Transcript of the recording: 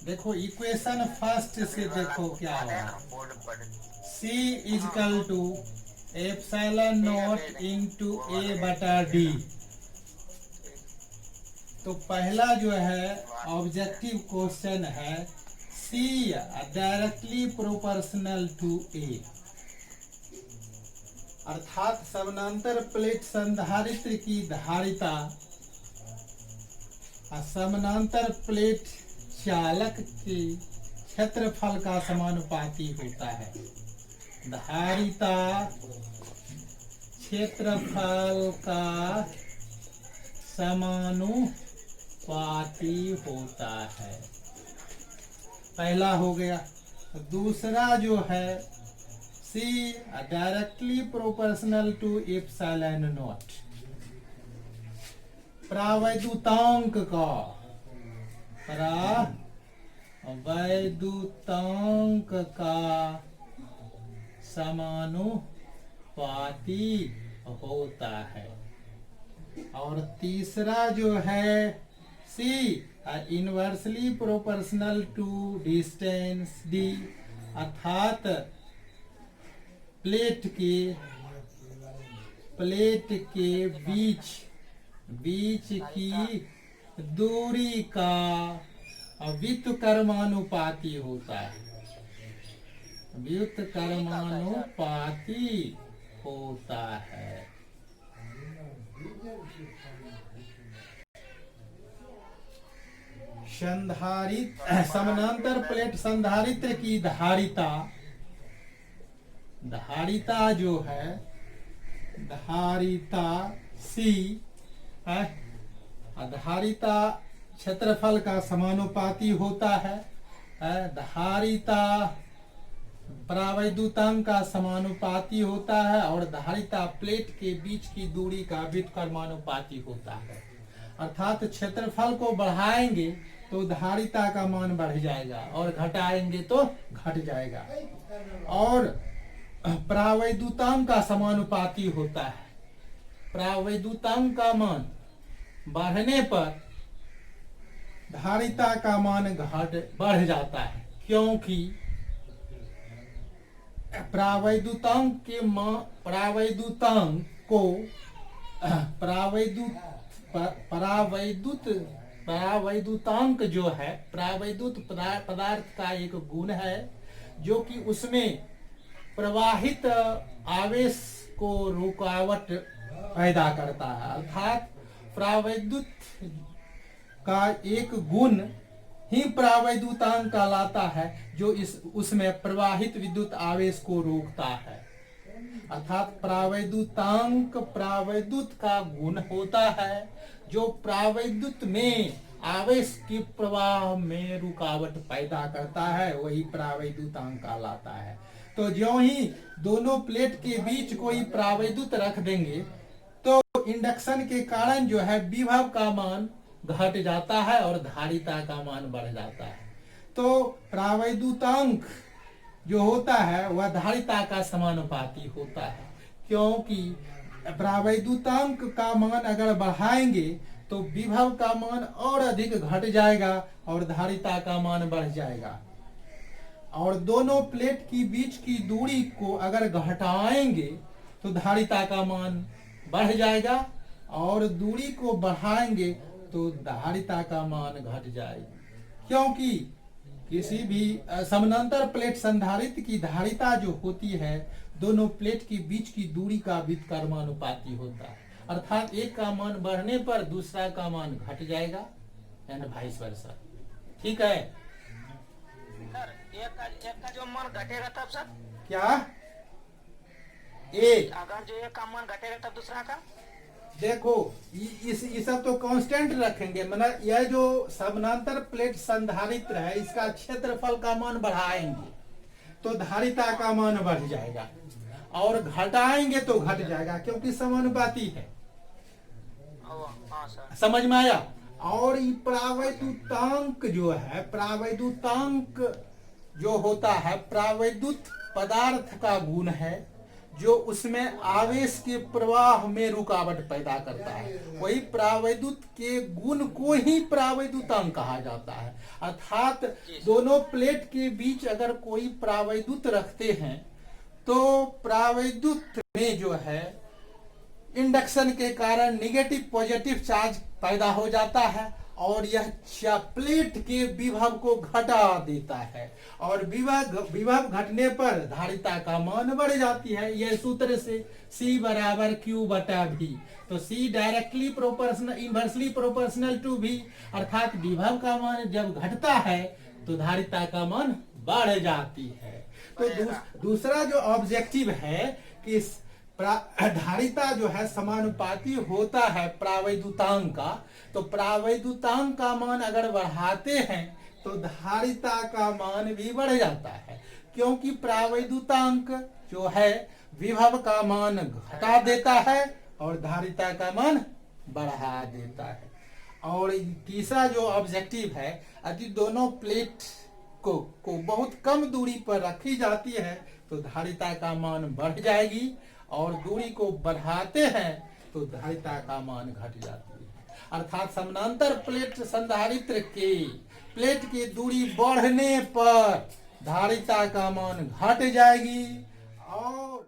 देखो equation first से देखो क्या होगा। C is equal to epsilon naught into A बटा डी। तो पहला जो है ऑब्जेक्टिव क्वेश्चन है C directly proportional to A, अर्थात समानांतर प्लेट संधारित्र की धारिता समानांतर प्लेट चालक के क्षेत्रफल का समानुपाती होता है। धारिता क्षेत्रफल का समानुपाती होता है, पहला हो गया। दूसरा जो है C directly proportional to epsilon naught, प्रावैद्युतांक का प्रावैद्युतांक का समानुपाती होता है। और तीसरा जो है C inversely proportional to distance D, अर्थात प्लेट के बीच की दूरी का व्युत्क्रमानुपाती होता है, व्युत्क्रमानुपाती होता है। समानांतर प्लेट संधारित्र की धारिता जो है, धारिता सी धारिता क्षेत्रफल का समानुपाती होता है। धारिता प्रावैद्युतांक का समानुपाती होता है और धारिता प्लेट के बीच की दूरी का व्युत्क्रमानुपाती होता है। अर्थात क्षेत्रफल को बढ़ाएंगे तो धारिता का मान बढ़ जाएगा और घटाएंगे तो घट जाएगा। और प्रावैद्युतांक का समानुपाती होता है। प्रावैद्युतांक का मान बढ़ने पर धारिता का मान बढ़ जाता है, क्योंकि प्रावैद्युतांक को प्रावैद्युतांक जो है प्रावैद्युत पदार्थ का एक गुण है जो कि उसमें प्रवाहित आवेश को रुकावट पैदा करता है। अर्थात प्रावैद्युत का एक गुण ही प्रावैद्युतांक कहलाता है जो उसमें प्रवाहित विद्युत आवेश को रोकता है। अर्थात प्रावैद्युतांक प्रावैद्युत का गुण होता है जो प्रावैद्युत में आवेश के प्रवाह में रुकावट पैदा करता है, वही प्रावैद्युतांक कहलाता है। तो ज्यों ही दोनों प्लेट के बीच कोई प्रावैद्युत रख देंगे तो इंडक्शन के कारण जो है विभव का मान घट जाता है और धारिता का मान बढ़ जाता है। तो प्रावैद्युतांक जो होता है वह धारिता का समानुपाती होता है, क्योंकि प्रावैद्युतांक का मान अगर बढ़ाएंगे तो विभव का मान और अधिक घट जाएगा और धारिता का मान बढ़ जाएगा। और दोनों प्लेट की बीच की दूरी को अगर घटाएंगे तो धारिता का मान बढ़ जाएगा और दूरी को बढ़ाएंगे तो धारिता का मान घट जाएगी, क्योंकि किसी भी समानांतर प्लेट संधारित्र की धारिता जो होती है दोनों प्लेट के बीच की दूरी का व्युत्क्रमानुपाती होता है। अर्थात एक का मान बढ़ने पर दूसरा का मान घट जाएगा, यानी वाइस वर्सा। ठीक है सर, एक का जो मान घटेगा तब सर क्या एक अगर जो एक का मान घटेगा तब दूसरा का देखो ये सब तो कांस्टेंट रखेंगे, मतलब यह जो समानांतर प्लेट संधारित्र है इसका क्षेत्रफल का मान बढ़ाएंगे तो धारिता का मान बढ़ जाएगा और घटाएंगे तो घट जाएगा, क्योंकि समानुपाती है। हाँ सर, समझ में आया। और ये प्रावैद्युतांक जो है, प्रावैद्युतांक जो होता है प्रावैद्युत पदार्थ का गुण है जो उसमें आवेश के प्रवाह में रुकावट पैदा करता है, वही प्रावैद्युत के गुण को ही प्रावैद्युतांक कहा जाता है। अर्थात दोनों प्लेट के बीच अगर कोई प्रावैद्युत रखते हैं तो प्रावैद्युत में जो है इंडक्शन के कारण निगेटिव पॉजिटिव चार्ज पैदा हो जाता है और यह प्लेट के विभव को घटा देता है और विभव घटने पर धारिता का मान बढ़ जाती है। यह सूत्र से C बराबर Q बटा V, तो C directly proportional inversely proportional to V, अर्थात विभव का मान जब घटता है तो धारिता का मान बढ़ जाती है। तो दूसरा जो ऑब्जेक्टिव है कि धारिता जो है समानुपाती होता है प्रावैद्युतांक का, तो प्रावैद्युतांक का मान अगर बढ़ाते हैं तो धारिता का मान भी बढ़ जाता है, क्योंकि प्रावैद्युतांक जो है विभव का मान घटा देता है और धारिता का मान बढ़ा देता है। और तीसरा जो ऑब्जेक्टिव है, यदि दोनों प्लेट को बहुत कम दूरी पर रखी जाती है तो धारिता का मान बढ़ जाएगी और दूरी को बढ़ाते हैं तो धारिता का मान घट जाती है। अर्थात समानांतर प्लेट संधारित्र के प्लेट की दूरी बढ़ने पर धारिता का मान घट जाएगी और